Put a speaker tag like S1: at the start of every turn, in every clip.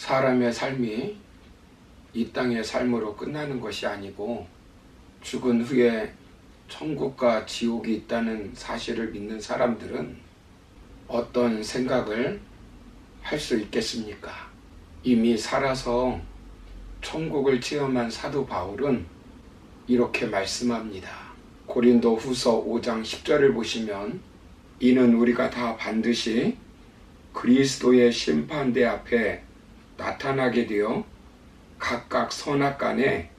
S1: 사람의 삶이 이 땅의 삶으로 끝나는 것이 아니고 죽은 후에 천국과 지옥이 있다는 사실을 믿는 사람들은 어떤 생각을 할 수 있겠습니까? 이미 살아서 천국을 체험한 사도 바울은 이렇게 말씀합니다. 고린도 후서 5장 10절을 보시면 이는 우리가 다 반드시 그리스도의 심판대 앞에 나타나게 되어 각각 선악간에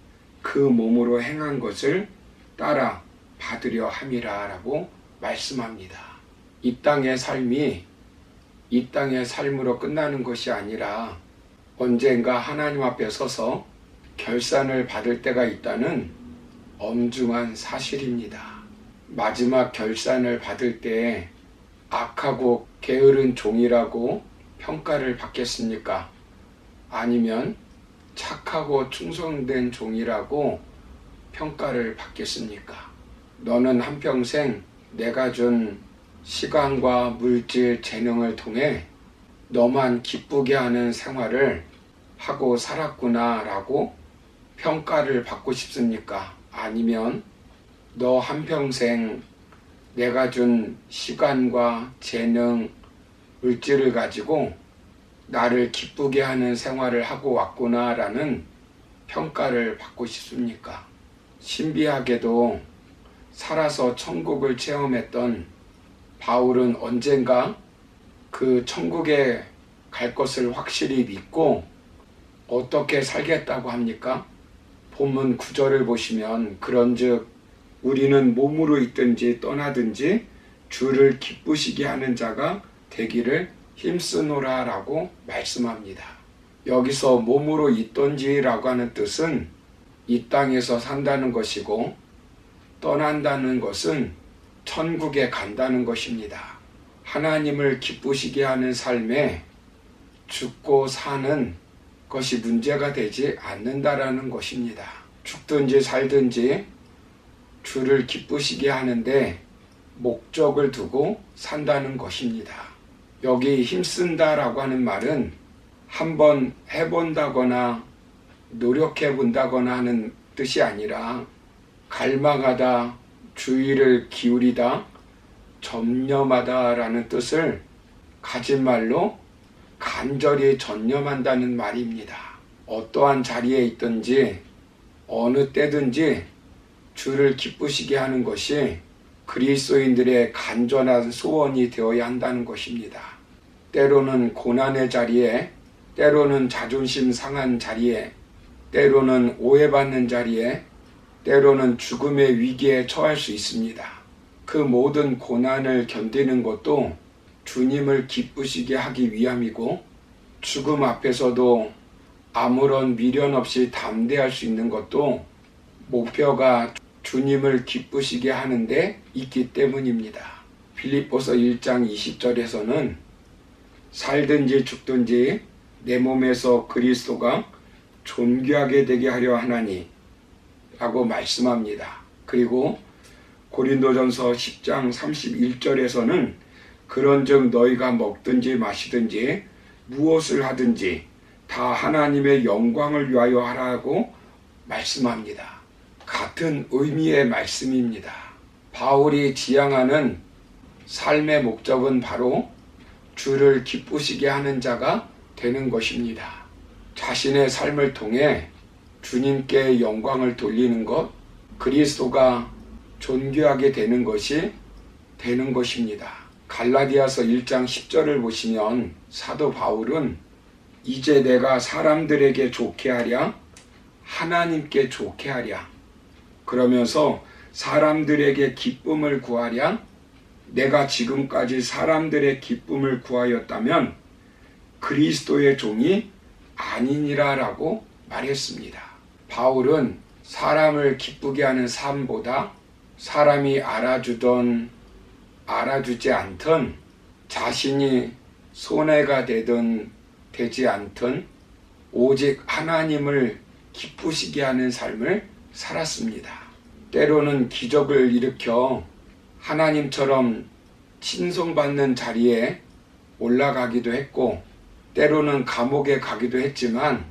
S1: 그 몸으로 행한 것을 따라 받으려 함이라 라고 말씀합니다. 이 땅의 삶이 이 땅의 삶으로 끝나는 것이 아니라 언젠가 하나님 앞에 서서 결산을 받을 때가 있다는 엄중한 사실입니다. 마지막 결산을 받을 때 악하고 게으른 종이라고 평가를 받겠습니까? 아니면 착하고 충성된 종이라고 평가를 받겠습니까? 너는 한평생 내가 준 시간과 물질, 재능을 통해 너만 기쁘게 하는 생활을 하고 살았구나 라고 평가를 받고 싶습니까? 아니면 너 한평생 내가 준 시간과 재능, 물질을 가지고 나를 기쁘게 하는 생활을 하고 왔구나 라는 평가를 받고 싶습니까? 신비하게도 살아서 천국을 체험했던 바울은 언젠가 그 천국에 갈 것을 확실히 믿고 어떻게 살겠다고 합니까? 본문 9절을 보시면 그런즉 우리는 몸으로 있든지 떠나든지 주를 기쁘시게 하는 자가 되기를 힘쓰노라 라고 말씀합니다. 여기서 몸으로 있든지 라고 하는 뜻은 이 땅에서 산다는 것이고 떠난다는 것은 천국에 간다는 것입니다. 하나님을 기쁘시게 하는 삶에 죽고 사는 것이 문제가 되지 않는다라는 것입니다. 죽든지 살든지 주를 기쁘시게 하는데 목적을 두고 산다는 것입니다. 여기 힘쓴다라고 하는 말은 한번 해본다거나 노력해본다거나 하는 뜻이 아니라 갈망하다, 주의를 기울이다, 점념하다라는 뜻을 가진 말로 간절히 전념한다는 말입니다. 어떠한 자리에 있든지 어느 때든지 주를 기쁘시게 하는 것이 그리스도인들의 간절한 소원이 되어야 한다는 것입니다. 때로는 고난의 자리에, 때로는 자존심 상한 자리에, 때로는 오해받는 자리에, 때로는 죽음의 위기에 처할 수 있습니다. 그 모든 고난을 견디는 것도 주님을 기쁘시게 하기 위함이고 죽음 앞에서도 아무런 미련 없이 담대할 수 있는 것도 목표가 주님을 기쁘시게 하는데 있기 때문입니다. 빌립보서 1장 20절에서는 살든지 죽든지 내 몸에서 그리스도가 존귀하게 되게 하려 하나니 라고 말씀합니다. 그리고 고린도전서 10장 31절에서는 그런즉 너희가 먹든지 마시든지 무엇을 하든지 다 하나님의 영광을 위하여 하라고 말씀합니다. 같은 의미의 말씀입니다. 바울이 지향하는 삶의 목적은 바로 주를 기쁘시게 하는 자가 되는 것입니다. 자신의 삶을 통해 주님께 영광을 돌리는 것, 그리스도가 존귀하게 되는 것이 되는 것입니다. 갈라디아서 1장 10절을 보시면 사도 바울은 이제 내가 사람들에게 좋게 하랴 하나님께 좋게 하랴 그러면서 사람들에게 기쁨을 구하랴 내가 지금까지 사람들의 기쁨을 구하였다면 그리스도의 종이 아니니라 라고 말했습니다. 바울은 사람을 기쁘게 하는 삶보다 사람이 알아주던 알아주지 않던 자신이 손해가 되든 되지 않던 오직 하나님을 기쁘시게 하는 삶을 살았습니다. 때로는 기적을 일으켜 하나님처럼 칭송받는 자리에 올라가기도 했고 때로는 감옥에 가기도 했지만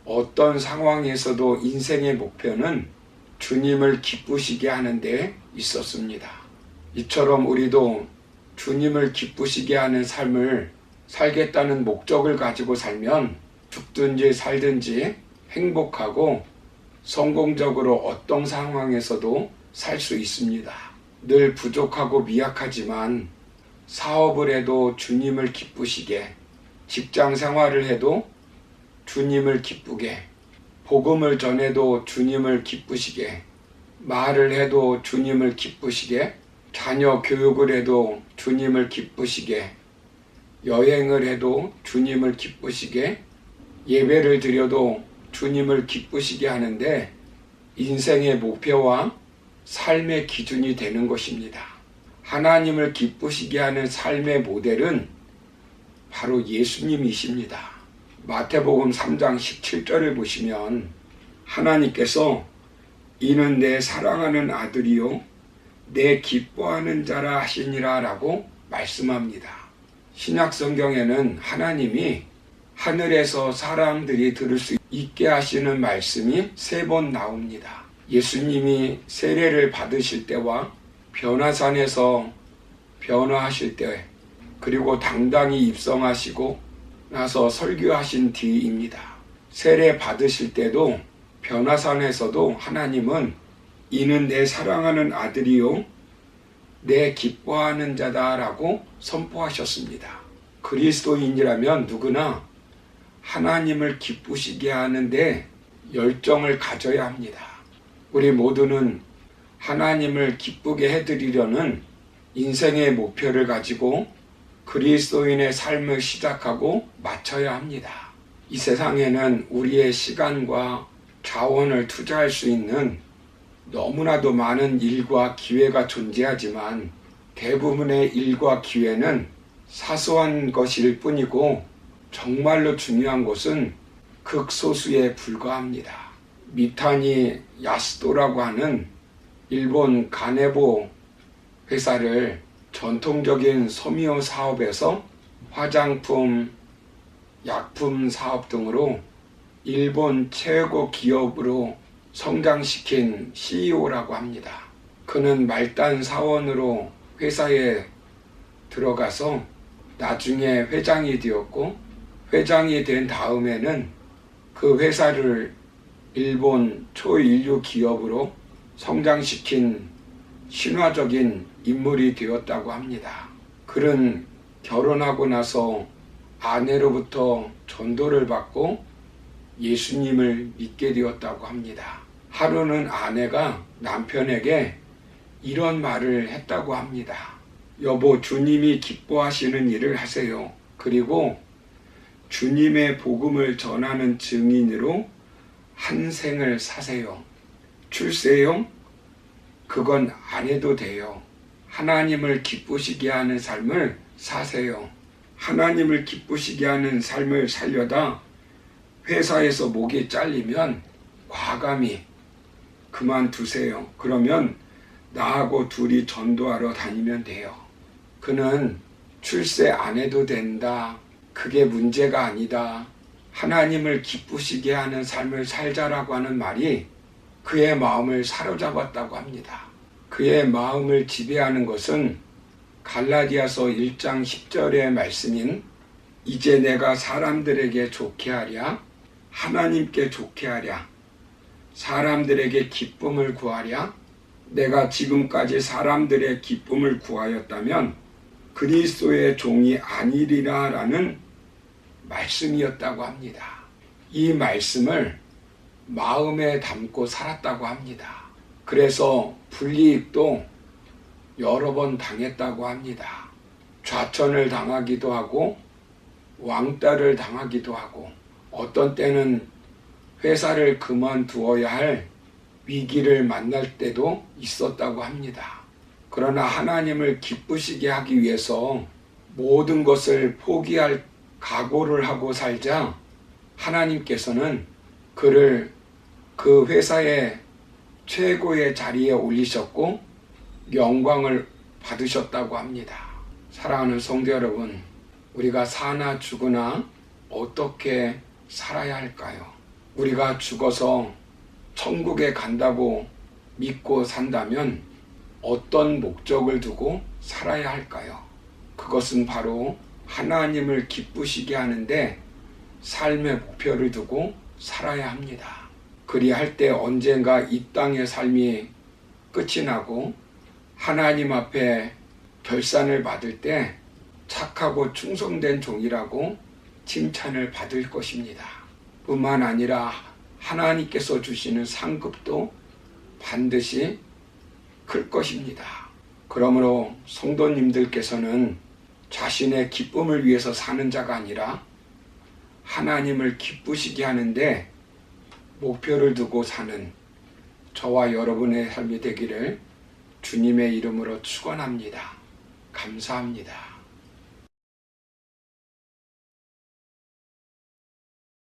S1: 어떤 상황에서도 인생의 목표는 주님을 기쁘시게 하는 데 있었습니다. 이처럼 우리도 주님을 기쁘시게 하는 삶을 살겠다는 목적을 가지고 살면 죽든지 살든지 행복하고 성공적으로 어떤 상황에서도 살 수 있습니다. 늘 부족하고 미약하지만 사업을 해도 주님을 기쁘시게, 직장 생활을 해도 주님을 기쁘게, 복음을 전해도 주님을 기쁘시게, 말을 해도 주님을 기쁘시게, 자녀 교육을 해도 주님을 기쁘시게, 여행을 해도 주님을 기쁘시게, 예배를 드려도 주님을 기쁘시게 하는데 인생의 목표와 삶의 기준이 되는 것입니다. 하나님을 기쁘시게 하는 삶의 모델은 바로 예수님이십니다. 마태복음 3장 17절을 보시면 하나님께서 이는 내 사랑하는 아들이요 내 기뻐하는 자라 하시니라 라고 말씀합니다. 신약성경에는 하나님이 하늘에서 사람들이 들을 수 있게 하시는 말씀이 3번 나옵니다. 예수님이 세례를 받으실 때와 변화산에서 변화하실 때, 그리고 당당히 입성하시고 나서 설교하신 뒤입니다. 세례 받으실 때도 변화산에서도 하나님은 이는 내 사랑하는 아들이요 내 기뻐하는 자다 라고 선포하셨습니다. 그리스도인이라면 누구나 하나님을 기쁘시게 하는데 열정을 가져야 합니다. 우리 모두는 하나님을 기쁘게 해드리려는 인생의 목표를 가지고 그리스도인의 삶을 시작하고 마쳐야 합니다. 이 세상에는 우리의 시간과 자원을 투자할 수 있는 너무나도 많은 일과 기회가 존재하지만 대부분의 일과 기회는 사소한 것일 뿐이고 정말로 중요한 것은 극소수에 불과합니다. 미타니 야스도라고 하는 일본 가네보 회사를 전통적인 섬유 사업에서 화장품, 약품 사업 등으로 일본 최고 기업으로 성장시킨 CEO라고 합니다. 그는 말단 사원으로 회사에 들어가서 나중에 회장이 되었고, 회장이 된 다음에는 그 회사를 일본 초일류 기업으로 성장시킨 신화적인 인물이 되었다고 합니다. 그는 결혼하고 나서 아내로부터 전도를 받고 예수님을 믿게 되었다고 합니다. 하루는 아내가 남편에게 이런 말을 했다고 합니다. 여보, 주님이 기뻐하시는 일을 하세요. 그리고 주님의 복음을 전하는 증인으로 한 생을 사세요. 출세요? 그건 안 해도 돼요. 하나님을 기쁘시게 하는 삶을 사세요. 하나님을 기쁘시게 하는 삶을 살려다 회사에서 목이 잘리면 과감히 그만두세요. 그러면 나하고 둘이 전도하러 다니면 돼요. 그는 출세 안 해도 된다. 그게 문제가 아니다. 하나님을 기쁘시게 하는 삶을 살자라고 하는 말이 그의 마음을 사로잡았다고 합니다. 그의 마음을 지배하는 것은 갈라디아서 1장 10절의 말씀인 이제 내가 사람들에게 좋게 하랴, 하나님께 좋게 하랴, 사람들에게 기쁨을 구하랴, 내가 지금까지 사람들의 기쁨을 구하였다면 그리스도의 종이 아니리라 라는 말씀이었다고 합니다. 이 말씀을 마음에 담고 살았다고 합니다. 그래서 불이익도 여러 번 당했다고 합니다. 좌천을 당하기도 하고 왕따를 당하기도 하고 어떤 때는 회사를 그만두어야 할 위기를 만날 때도 있었다고 합니다. 그러나 하나님을 기쁘시게 하기 위해서 모든 것을 포기할 각오를 하고 살자 하나님께서는 그를 그 회사의 최고의 자리에 올리셨고 영광을 받으셨다고 합니다. 사랑하는 성도 여러분, 우리가 사나 죽으나 어떻게 살아야 할까요? 우리가 죽어서 천국에 간다고 믿고 산다면 어떤 목적을 두고 살아야 할까요? 그것은 바로 하나님을 기쁘시게 하는데 삶의 목표를 두고 살아야 합니다. 그리할 때 언젠가 이 땅의 삶이 끝이 나고 하나님 앞에 결산을 받을 때 착하고 충성된 종이라고 칭찬을 받을 것입니다. 뿐만 아니라 하나님께서 주시는 상급도 반드시 클 것입니다. 그러므로 성도님들께서는 자신의 기쁨을 위해서 사는 자가 아니라 하나님을 기쁘시게 하는데 목표를 두고 사는 저와 여러분의 삶이 되기를 주님의 이름으로 축원합니다. 감사합니다.